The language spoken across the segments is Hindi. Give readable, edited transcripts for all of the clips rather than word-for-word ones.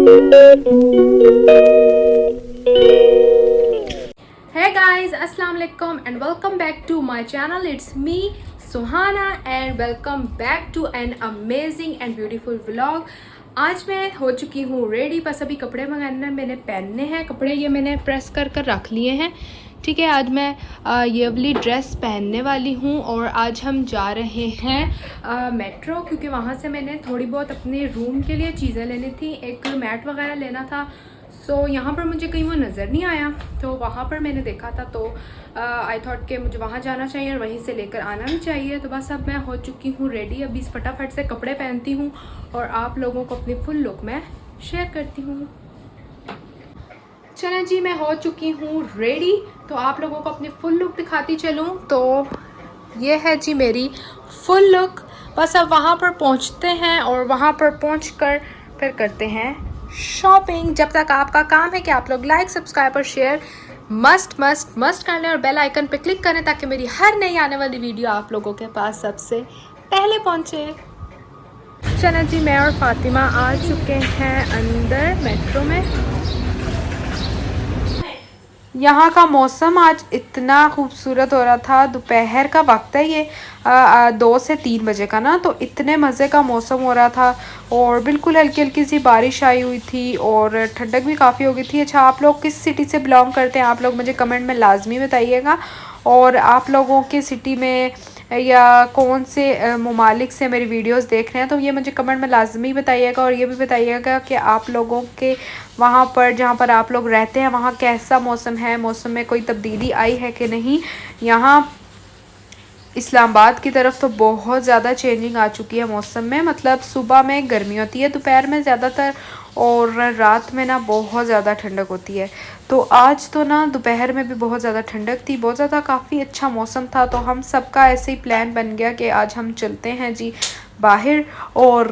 Hey guys, Assalamu alaikum and welcome back to my channel. It's me Suhana and welcome back to an amazing and beautiful vlog. आज मैं हो चुकी हूँ रेडी, बस अभी कपड़े मंगाने मैंने पहनने हैं। कपड़े ये मैंने प्रेस कर कर रख लिए हैं। ठीक है, आज मैं ये वाली ड्रेस पहनने वाली हूँ और आज हम जा रहे हैं मेट्रो, क्योंकि वहाँ से मैंने थोड़ी बहुत अपने रूम के लिए चीज़ें लेनी थी, एक मैट वगैरह लेना था। सो यहाँ पर मुझे कहीं वो नज़र नहीं आया, तो वहाँ पर मैंने देखा था, तो आई थॉट कि मुझे वहाँ जाना चाहिए और वहीं से लेकर आना भी चाहिए। तो बस अब मैं हो चुकी हूँ रेडी, अभी फटाफट से कपड़े पहनती हूँ और आप लोगों को अपनी फुल लुक मैं शेयर करती हूँ। चलें जी, मैं हो चुकी हूँ रेडी, तो आप लोगों को अपनी फुल लुक दिखाती चलूँ। तो ये है जी मेरी फुल लुक। बस अब वहाँ पर पहुँचते हैं और वहाँ पर पहुँचकर फिर करते हैं शॉपिंग। जब तक आपका काम है कि आप लोग लाइक, सब्सक्राइब और शेयर मस्ट कर लें और बेल आइकन पे क्लिक करें ताकि मेरी हर नई आने वाली वीडियो आप लोगों के पास सबसे पहले पहुँचे। चलें जी, मैं और फातिमा आ चुके हैं अंदर मेट्रो में। यहाँ का मौसम आज इतना खूबसूरत हो रहा था। दोपहर का वक्त है, ये 2 से 3 बजे का ना, तो इतने मज़े का मौसम हो रहा था और बिल्कुल हल्की हल्की सी बारिश आई हुई थी और ठंडक भी काफ़ी हो गई थी। अच्छा, आप लोग किस सिटी से बिलोंग करते हैं आप लोग मुझे कमेंट में लाजमी बताइएगा, और आप लोगों के सिटी में या कौन से ममालिक से मेरी वीडियोस देख रहे हैं तो ये मुझे कमेंट में लाजमी बताइएगा। और ये भी बताइएगा कि आप लोगों के वहाँ पर जहाँ पर आप लोग रहते हैं वहाँ कैसा मौसम है, मौसम में कोई तब्दीली आई है कि नहीं। यहाँ इस्लामाबाद की तरफ तो बहुत ज़्यादा चेंजिंग आ चुकी है मौसम में, मतलब सुबह में गर्मी होती है, दोपहर में ज़्यादातर, और रात में ना बहुत ज़्यादा ठंडक होती है। तो आज तो ना दोपहर में भी बहुत ज़्यादा ठंडक थी, बहुत ज़्यादा काफ़ी अच्छा मौसम था। तो हम सबका ऐसे ही प्लान बन गया कि आज हम चलते हैं जी बाहर और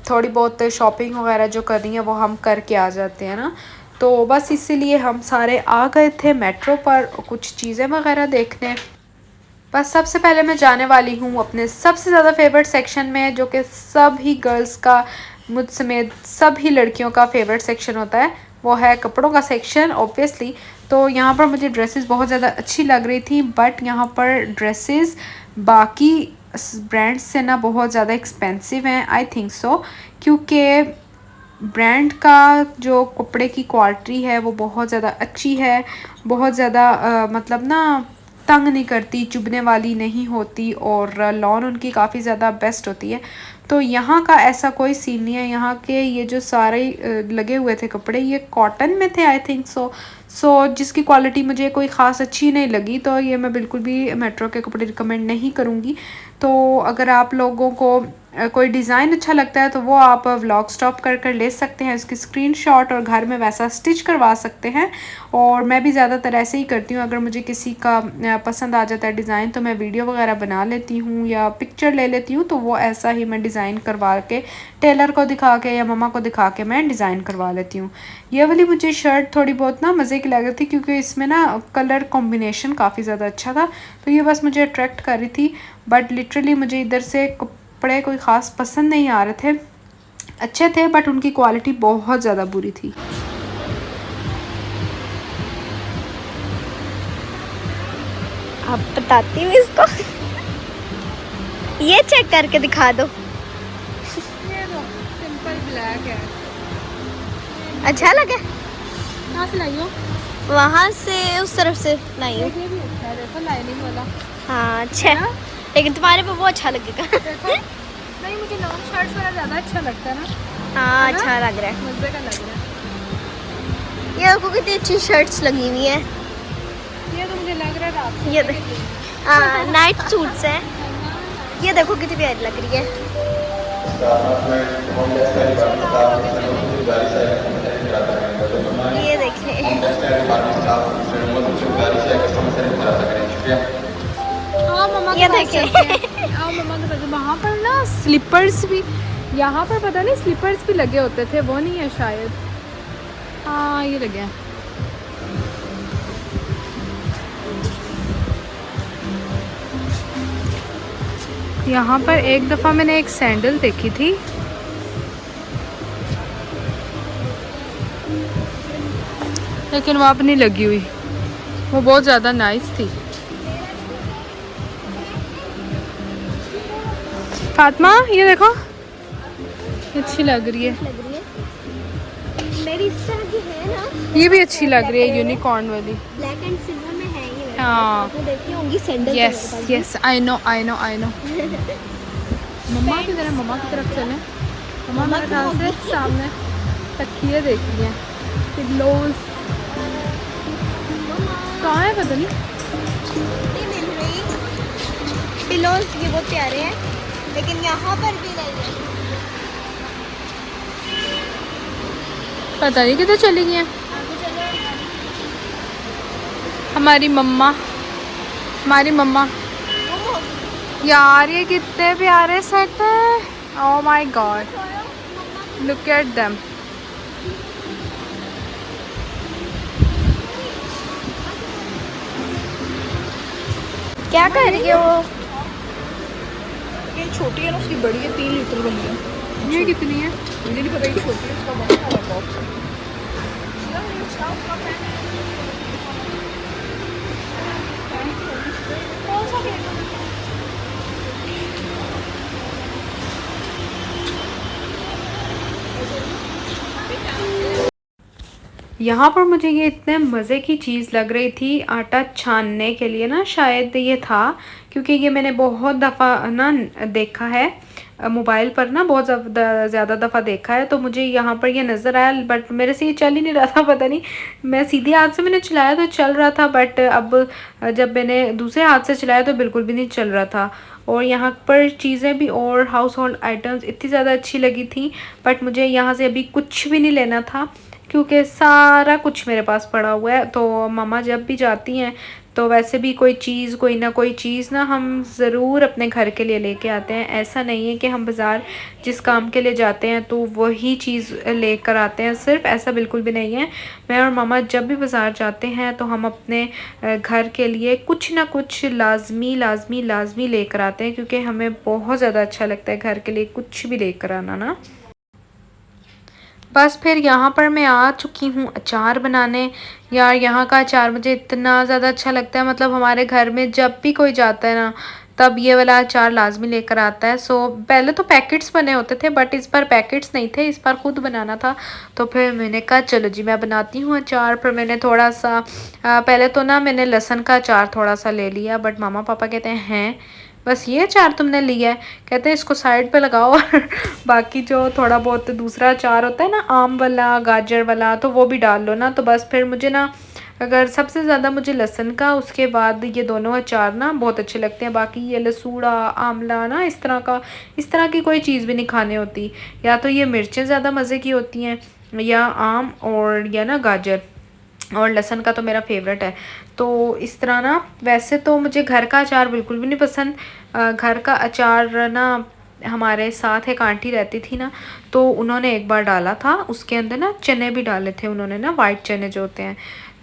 थोड़ी बहुत शॉपिंग वगैरह जो करनी है वो हम करके आ जाते हैं ना। तो बस इसीलिए हम सारे आ गए थे मेट्रो पर कुछ चीज़ें वगैरह देखने। बस सबसे पहले मैं जाने वाली हूँ अपने सबसे ज़्यादा फेवरेट सेक्शन में, जो कि सभी गर्ल्स का, मुझ समेत सभी लड़कियों का फेवरेट सेक्शन होता है, वो है कपड़ों का सेक्शन ऑब्वियसली। तो यहाँ पर मुझे ड्रेसेस बहुत ज़्यादा अच्छी लग रही थी, बट यहाँ पर ड्रेसेस बाकी ब्रांड्स से ना बहुत ज़्यादा एक्सपेंसिव हैं, आई थिंक सो, क्योंकि ब्रांड का जो कपड़े की क्वालिटी है वो बहुत ज़्यादा अच्छी है, बहुत ज़्यादा मतलब ना तंग नहीं करती, चुभने वाली नहीं होती और लॉन उनकी काफ़ी ज़्यादा बेस्ट होती है। तो यहाँ का ऐसा कोई सीन नहीं है। यहाँ के ये जो सारे लगे हुए थे कपड़े ये कॉटन में थे, आई थिंक सो जिसकी क्वालिटी मुझे कोई ख़ास अच्छी नहीं लगी, तो ये मैं बिल्कुल भी मेट्रो के कपड़े रिकमेंड नहीं करूँगी। तो अगर आप लोगों को कोई डिज़ाइन अच्छा लगता है तो वो आप व्लॉग स्टॉप कर कर ले सकते हैं, इसकी स्क्रीनशॉट और घर में वैसा स्टिच करवा सकते हैं। और मैं भी ज़्यादातर ऐसे ही करती हूँ, अगर मुझे किसी का पसंद आ जाता है डिज़ाइन तो मैं वीडियो वगैरह बना लेती हूँ या पिक्चर ले लेती हूँ, तो वो ऐसा ही मैं डिज़ाइन करवा के टेलर को दिखा के या मम्मा को दिखा के मैं डिज़ाइन करवा लेती हूँ। ये वाली मुझे शर्ट थोड़ी बहुत ना मज़े की लग रही थी, क्योंकि इसमें ना कलर कॉम्बिनेशन काफ़ी ज़्यादा अच्छा था, तो ये बस मुझे अट्रैक्ट कर रही थी। बट लिटरली मुझे इधर से कपड़े कोई ख़ास पसंद नहीं आ रहे थे, अच्छे थे बट उनकी क्वालिटी बहुत ज़्यादा बुरी थी। आप बताती हूँ इसको। ये चेक करके दिखा दो। ये तो सिंपल ब्लैक है। अच्छा लगा? कहाँ से लाई हो? वहाँ से उस तरफ से लाई हूँ। ये भी अच्छा है, देखो लाइनिंग वाला। हाँ अच्छा है, लेकिन तुम्हारे पे वो अच्छा लगेगा। देखो नहीं, मुझे लॉन्ग शर्ट्स वाला ज़्यादा अच्छा लगता है ना। हाँ है ना? अच्छा लग रहा है। मज़े का लग रहा है। ये देखो कितनी अच्छी शर्ट्स लगी हुई हैं। ये तो मुझे लग रहा है रात को ये नाइट सूट्स हैं। ये देखो कितनी प्यारी लग रही है। ये देखें, हाँ मम्मा ये के पास देखें। चलते हैं। हाँ मम्मा के पास, वहाँ पर ना स्लीपर्स भी, यहाँ पर पता नहीं स्लीपर्स भी लगे होते थे, वो नहीं है शायद। हाँ ये लगे हैं। यहाँ पर एक दफ़ा मैंने एक सैंडल देखी थी, लेकिन वहाँ पर नहीं लगी हुई, वो बहुत ज़्यादा नाइस थी। फातिमा ये देखो, अच्छी लग रही है। लग रही है मेरी इस तरह की है ना, ये भी अच्छी लग रही है, यूनिकॉर्न वाली। ब्लैक एंड सिल्वर में है ये मेरे हाँ, पास। देखती होंगी sandal yes yes, I know I know I know. मम्मा की तरफ, मम्मा की तरफ चलें। मम्मा मेरे ख्याल से सामने तकिए देख रही हैं, पिल्लोज कहाँ है पता नहीं। पिलोज ये बहुत प्यारे हैं, लेकिन यहाँ पर भी नहीं है। पता नहीं किधर चली गई हैं हमारी मम्मा, हमारी मम्मा। यार ये कितने प्यारे सेट हैं, oh my God, look at them. क्या कर रही हो? ये छोटी है ना, उसकी बड़ी है, 3 लीटर वाली है। ये कितनी है? मुझे नहीं पता, ये छोटी है, उसका बड़ा वाला बॉक्स है। यहाँ पर मुझे ये इतने मज़े की चीज़ लग रही थी, आटा छानने के लिए ना, शायद ये था, क्योंकि ये मैंने बहुत दफ़ा ना देखा है मोबाइल पर ना, बहुत ज़्यादा दफ़ा देखा है। तो मुझे यहाँ पर ये नज़र आया, बट मेरे से ये चल ही नहीं रहा था, पता नहीं, मैं सीधे हाथ से मैंने चलाया तो चल रहा था, बट अब जब मैंने दूसरे हाथ से चलाया तो बिल्कुल भी नहीं चल रहा था। और यहाँ पर चीज़ें भी और हाउस होल्ड आइटम्स इतनी ज़्यादा अच्छी लगी थी, बट मुझे यहाँ से अभी कुछ भी नहीं लेना था, क्योंकि सारा कुछ मेरे पास पड़ा हुआ है। तो मम्मा जब भी जाती हैं तो वैसे भी कोई चीज़, कोई ना कोई चीज़ ना हम ज़रूर अपने घर के लिए लेके आते हैं। ऐसा नहीं है कि हम बाज़ार जिस काम के लिए जाते हैं तो वही चीज़ लेकर आते हैं, सिर्फ ऐसा बिल्कुल भी नहीं है। मैं और मम्मा जब भी बाज़ार जाते हैं तो हम अपने घर के लिए कुछ ना कुछ लाजमी लेकर आते हैं, क्योंकि हमें बहुत ज़्यादा अच्छा लगता है घर के लिए कुछ भी लेकर आना ना। बस फिर यहाँ पर मैं आ चुकी हूँ अचार बनाने। यार यहाँ का अचार मुझे इतना ज़्यादा अच्छा लगता है, मतलब हमारे घर में जब भी कोई जाता है ना, तब ये वाला अचार लाजमी लेकर आता है। सो पहले तो पैकेट्स बने होते थे, बट इस बार पैकेट्स नहीं थे, इस बार खुद बनाना था। तो फिर मैंने कहा चलो जी मैं बनाती हूँ अचार। फिर मैंने थोड़ा सा पहले तो ना मैंने लहसुन का अचार थोड़ा सा ले लिया, बट मामा पापा कहते हैं बस ये अचार तुमने लिया है, कहते हैं इसको साइड पे लगाओ और बाकी जो थोड़ा बहुत दूसरा अचार होता है ना, आम वाला, गाजर वाला, तो वो भी डाल लो ना। तो बस फिर मुझे ना, अगर सबसे ज़्यादा मुझे लहसुन का, उसके बाद ये दोनों अचार ना बहुत अच्छे लगते हैं। बाकी ये लसूड़ा, आंवला ना, इस तरह की कोई चीज़ भी नहीं खाने होती। या तो ये मिर्चें ज़्यादा मज़े की होती हैं, या आम, और या ना गाजर, और लहसुन का तो मेरा फेवरेट है। तो इस तरह ना, वैसे तो मुझे घर का अचार बिल्कुल भी नहीं पसंद। घर का अचार ना, हमारे साथ एक आंटी रहती थी ना, तो उन्होंने एक बार डाला था, उसके अंदर ना चने भी डाले थे उन्होंने ना, वाइट चने जो होते हैं,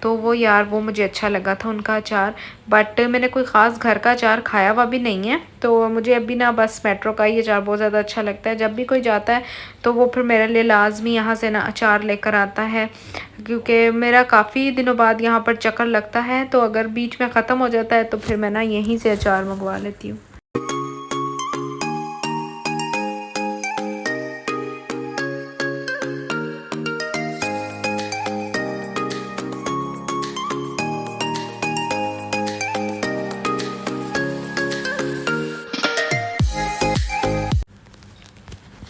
तो वो यार वो मुझे अच्छा लगा था उनका अचार। बट मैंने कोई ख़ास घर का अचार खाया हुआ भी नहीं है। तो मुझे अभी ना बस मेट्रो का ही अचार बहुत ज़्यादा अच्छा लगता है। जब भी कोई जाता है तो वो फिर मेरे लिए लाजमी यहाँ से ना अचार लेकर आता है, क्योंकि मेरा काफ़ी दिनों बाद यहाँ पर चक्कर लगता है। तो अगर बीच में ख़त्म हो जाता है तो फिर मैं ना यहीं से अचार मंगवा लेती हूँ।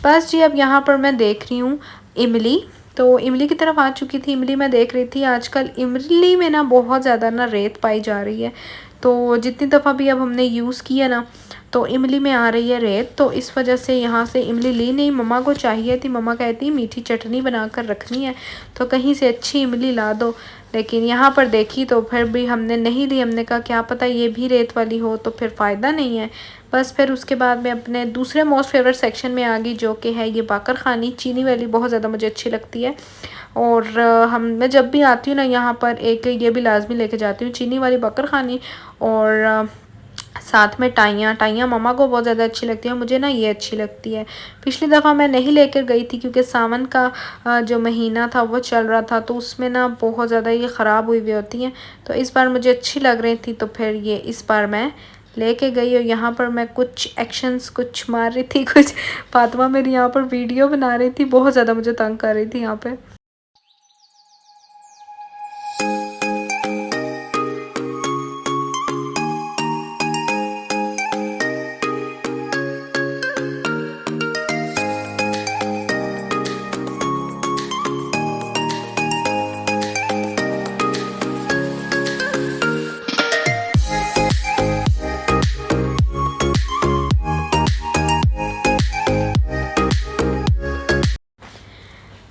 बस जी, अब यहाँ पर मैं देख रही हूँ इमली, तो इमली की तरफ आ चुकी थी। इमली मैं देख रही थी, आजकल इमली में ना बहुत ज़्यादा ना रेत पाई जा रही है। तो जितनी दफ़ा भी अब हमने यूज़ किया ना, तो इमली में आ रही है रेत। तो इस वजह से यहाँ से इमली ली नहीं, मम्मा को चाहिए थी, मम्मा कहती मीठी चटनी बना कर रखनी है, तो कहीं से अच्छी इमली ला दो। लेकिन यहाँ पर देखी तो फिर भी हमने नहीं ली, हमने कहा क्या पता ये भी रेत वाली हो, तो फिर फ़ायदा नहीं है। बस फिर उसके बाद मैं अपने दूसरे मोस्ट फेवरेट सेक्शन में आ गई, जो कि है ये बाकर ख़ानी, चीनी वाली बहुत ज़्यादा मुझे अच्छी लगती है। और मैं जब भी आती हूँ ना यहाँ पर, एक ये भी लाजमी लेके जाती हूँ, चीनी वाली बाकर ख़ानी। और साथ में टाइयाँ मम्मा को बहुत ज़्यादा अच्छी लगती है, मुझे ना ये अच्छी लगती है। पिछली दफ़ा मैं नहीं लेकर गई थी क्योंकि सावन का जो महीना था वो चल रहा था, तो उसमें ना बहुत ज़्यादा ये ख़राब हुई होती हैं। तो इस बार मुझे अच्छी लग रही थी, तो फिर ये इस बार मैं लेके गई। और यहाँ पर मैं कुछ एक्शंस कुछ मार रही थी, कुछ फातिमा मेरी यहाँ पर वीडियो बना रही थी, बहुत ज़्यादा मुझे तंग कर रही थी यहाँ पे।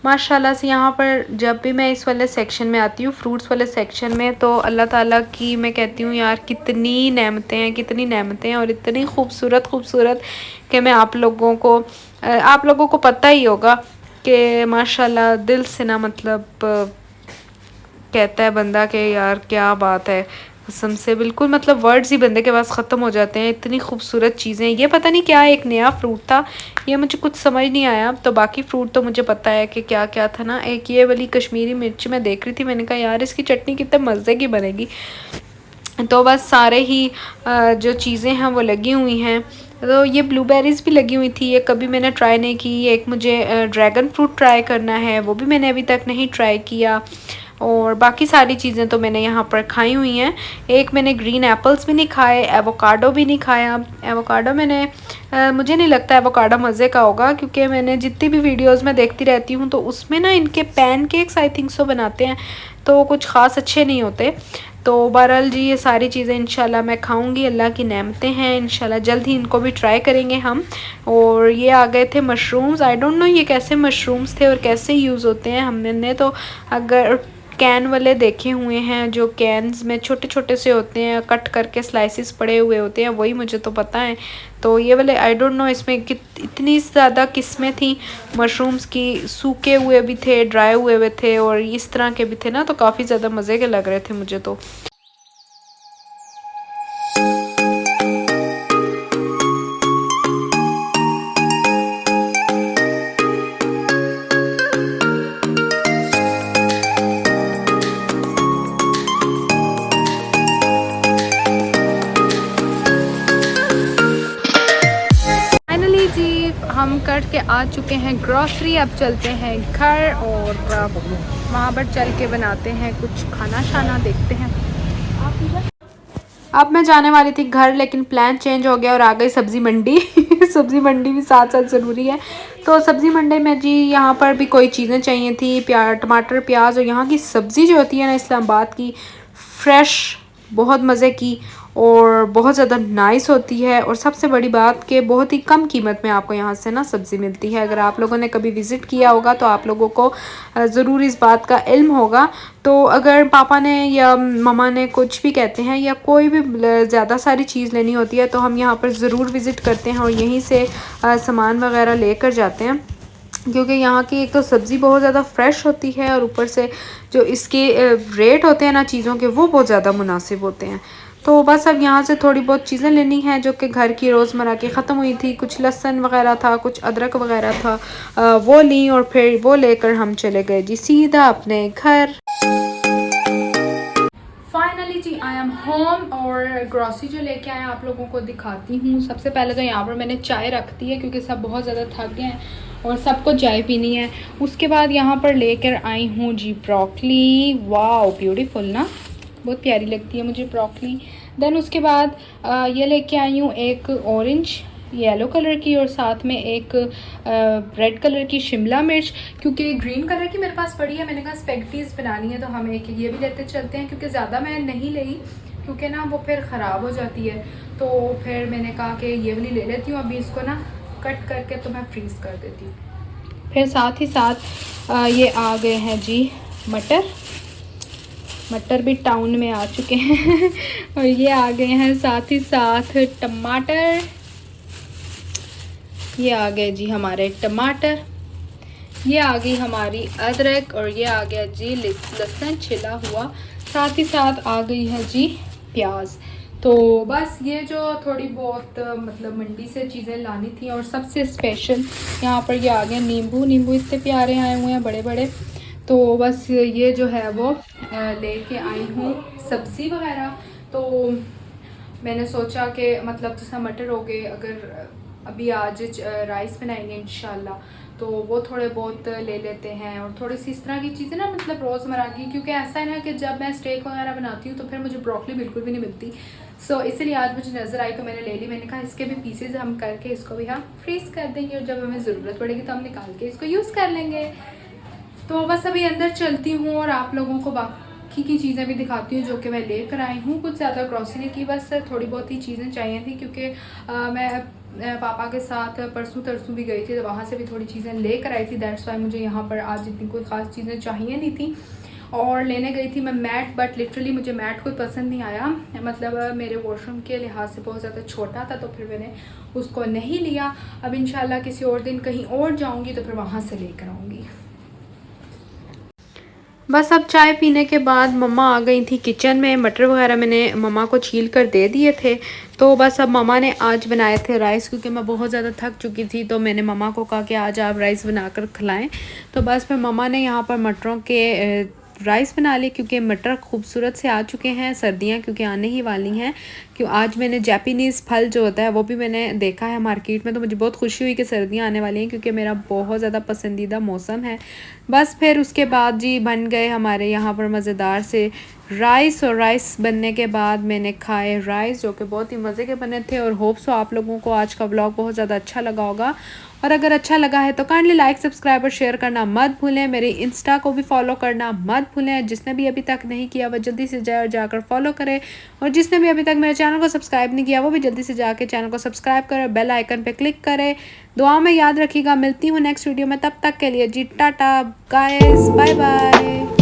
माशाल्लाह से यहाँ पर जब भी मैं इस वाले सेक्शन में आती हूँ, फ्रूट्स वाले सेक्शन में, तो अल्लाह ताला की मैं कहती हूँ यार कितनी नेमतें हैं और इतनी खूबसूरत कि मैं आप लोगों को पता ही होगा कि माशाल्लाह दिल से ना मतलब कहता है बंदा कि यार क्या बात है, कसम से बिल्कुल मतलब वर्ड्स ही बंदे के पास ख़त्म हो जाते हैं, इतनी खूबसूरत चीज़ें। ये पता नहीं क्या एक नया फ्रूट था, ये मुझे कुछ समझ नहीं आया। तो बाकी फ्रूट तो मुझे पता है कि क्या क्या था ना। एक ये वाली कश्मीरी मिर्च मैं देख रही थी, मैंने कहा यार इसकी चटनी कितने मज़े की बनेगी। तो बस सारे ही जो चीज़ें हैं वो लगी हुई हैं। तो ये ब्लूबेरीज़ भी लगी हुई थी, ये कभी मैंने ट्राई नहीं की। एक मुझे ड्रैगन फ्रूट ट्राई करना है, वो भी मैंने अभी तक नहीं ट्राई किया। और बाकी सारी चीज़ें तो मैंने यहाँ पर खाई हुई हैं। एक मैंने ग्रीन एप्पल्स भी नहीं खाए, एवोकाडो भी नहीं खाया। एवोकाडो मुझे नहीं लगता एवोकाडो मज़े का होगा, क्योंकि मैंने जितनी भी वीडियोस में देखती रहती हूँ तो उसमें ना इनके पैनकेक्स आई थिंक सो बनाते हैं, तो कुछ ख़ास अच्छे नहीं होते। तो बहरहाल जी ये सारी चीज़ें इंशाल्लाह मैं खाऊंगी, अल्लाह की नेमतें हैं, इंशाल्लाह जल्द ही इनको भी ट्राई करेंगे हम। और ये आ गए थे मशरूम्स, आई डोंट नो ये कैसे मशरूम्स थे और कैसे यूज़ होते हैं। हमने तो अगर कैन वाले देखे हुए हैं, जो कैन्स में छोटे छोटे से होते हैं, कट करके स्लाइसिस पड़े हुए होते हैं, वही मुझे तो पता है। तो ये वाले आई डोंट नो इसमें इतनी ज़्यादा किस्में थी मशरूम्स की, सूखे हुए भी थे, ड्राई हुए थे और इस तरह के भी थे ना, तो काफ़ी ज़्यादा मज़े के लग रहे थे मुझे तो। हम कट के आ चुके हैं ग्रॉसरी, अब चलते हैं घर और वहाँ पर चल के बनाते हैं कुछ खाना शाना, देखते हैं। अब मैं जाने वाली थी घर, लेकिन प्लान चेंज हो गया और आ गई सब्ज़ी मंडी सब्ज़ी मंडी भी साथ साथ ज़रूरी है। तो सब्ज़ी मंडी में जी यहाँ पर भी कोई चीज़ें चाहिए थी, टमाटर प्याज, और यहाँ की सब्ज़ी जो होती है ना इस्लामाबाद की, फ्रेश, बहुत मज़े की और बहुत ज़्यादा नाइस होती है। और सबसे बड़ी बात कि बहुत ही कम कीमत में आपको यहाँ से ना सब्ज़ी मिलती है। अगर आप लोगों ने कभी विज़िट किया होगा तो आप लोगों को ज़रूर इस बात का इल्म होगा। तो अगर पापा ने या ममा ने कुछ भी कहते हैं या कोई भी ज़्यादा सारी चीज़ लेनी होती है तो हम यहाँ पर ज़रूर विज़िट करते हैं और यहीं से सामान वगैरह लेकर जाते हैं, क्योंकि यहाँ की एक तो सब्ज़ी बहुत ज़्यादा फ़्रेश होती है और ऊपर से जो इसके रेट होते हैं ना चीज़ों के, वो बहुत ज़्यादा मुनासिब होते हैं। तो बस अब यहाँ से थोड़ी बहुत चीज़ें लेनी हैं जो कि घर की रोज़मर्रा की ख़त्म हुई थी। कुछ लहसुन वगैरह था, कुछ अदरक वगैरह था, वो ली और फिर वो लेकर हम चले गए जी सीधा अपने घर। फाइनली जी आई एम होम और ग्रॉसरी जो लेके आए आप लोगों को दिखाती हूँ। सबसे पहले तो यहाँ पर मैंने चाय रख दी है क्योंकि सब बहुत ज़्यादा थक गए हैं और सबको चाय पीनी है। उसके बाद यहाँ पर लेकर आई हूँ जी ब्रोकली, वाओ ब्यूटीफुल ना, बहुत प्यारी लगती है मुझे ब्रोकली। देन उसके बाद ये लेके आई हूँ एक ऑरेंज येलो कलर की और साथ में एक रेड कलर की शिमला मिर्च, क्योंकि ग्रीन कलर की मेरे पास पड़ी है। मैंने कहा स्पेगेटीज़ बनानी है तो हम एक ये भी लेते चलते हैं, क्योंकि ज़्यादा मैं नहीं ली क्योंकि ना वो फिर ख़राब हो जाती है। तो फिर मैंने कहा कि ये वाली ले लेती हूँ, अभी इसको ना कट करके तो मैं फ्रीज़ कर देती हूँ। फिर साथ ही साथ ये आ गए हैं जी मटर भी टाउन में आ चुके हैं और ये आ गए हैं साथ ही साथ टमाटर, ये आ गए जी हमारे टमाटर, ये आ गई हमारी अदरक और ये आ गया जी लहसुन छिला हुआ, साथ ही साथ आ गई है जी प्याज। तो बस ये जो थोड़ी बहुत मतलब मंडी से चीज़ें लानी थी, और सबसे स्पेशल यहाँ पर ये आ गए नींबू। नींबू इतने प्यारे आए हुए हैं, बड़े बड़े। तो बस ये जो है वो लेके आई हूँ सब्ज़ी वगैरह। तो मैंने सोचा कि मतलब जैसा मटर हो गए, अगर अभी आज राइस बनाएंगे इंशाल्लाह, तो वो थोड़े बहुत ले लेते हैं, और थोड़ी सी इस तरह की चीज़ें ना, मतलब रोज़मर्रा की। क्योंकि ऐसा है ना कि जब मैं स्टेक वगैरह बनाती हूँ तो फिर मुझे ब्रोकली बिल्कुल भी नहीं मिलती। सो इसलिए आज मुझे नज़र आई तो मैंने ले ली। मैंने कहा इसके भी पीसेज हम करके इसको भी हम फ्रीज़ कर देंगे, और जब हमें ज़रूरत पड़ेगी तो हम निकाल के इसको यूज़ कर लेंगे। तो बस अभी अंदर चलती हूँ और आप लोगों को बाकी की चीज़ें भी दिखाती हूँ जो कि मैं लेकर आई हूँ। कुछ ज़्यादा ग्रॉसरी की, बस थोड़ी बहुत ही चीज़ें चाहिए थी, क्योंकि मैं पापा के साथ परसों तरसों भी गई थी, तो वहाँ से भी थोड़ी चीज़ें लेकर आई थी। दैट्स वाई मुझे यहाँ पर आज इतनी कोई ख़ास चीज़ें चाहिए नहीं थी। और लेने गई थी मैं मैट, बट लिटरली मुझे मैट कोई पसंद नहीं आया। मतलब मेरे वॉशरूम के लिहाज से बहुत ज़्यादा छोटा था, तो फिर मैंने उसको नहीं लिया। अब इंशाल्लाह किसी और दिन कहीं और जाऊँगी तो फिर वहाँ से लेकर आऊँगी। बस अब चाय पीने के बाद मम्मा आ गई थी किचन में। मटर वगैरह मैंने मम्मा को छील कर दे दिए थे। तो बस अब मम्मा ने आज बनाए थे राइस, क्योंकि मैं बहुत ज़्यादा थक चुकी थी। तो मैंने मम्मा को कहा कि आज आप राइस बनाकर खिलाएं। तो बस फिर मम्मा ने यहाँ पर मटरों के राइस बना लिए, क्योंकि मटर खूबसूरत से आ चुके हैं, सर्दियाँ क्योंकि आने ही वाली हैं। क्यों आज मैंने जैपनीज़ फल जो होता है वो भी मैंने देखा है मार्केट में, तो मुझे बहुत खुशी हुई कि सर्दियाँ आने वाली हैं, क्योंकि मेरा बहुत ज़्यादा पसंदीदा मौसम है। बस फिर उसके बाद जी बन गए हमारे यहाँ पर मज़ेदार से राइस, और राइस बनने के बाद मैंने खाए राइस, जो कि बहुत ही मज़े के बने थे। और होप सो आप लोगों को आज का व्लॉग बहुत ज़्यादा अच्छा लगा होगा, और अगर अच्छा लगा है तो काइंडली लाइक, सब्सक्राइब और शेयर करना मत भूलें। मेरे इंस्टा को भी फॉलो करना मत भूलें। जिसने भी अभी तक नहीं किया वह जल्दी से जाए और जाकर फॉलो करे, और जिसने भी अभी तक मेरे चैनल को सब्सक्राइब नहीं किया वो भी जल्दी से जाके चैनल को सब्सक्राइब करें, बेल आइकन पे क्लिक करें। दुआ में याद रखिएगा। मिलती हूँ नेक्स्ट वीडियो में, तब तक के लिए जी टाटा गाइस, बाय बाय।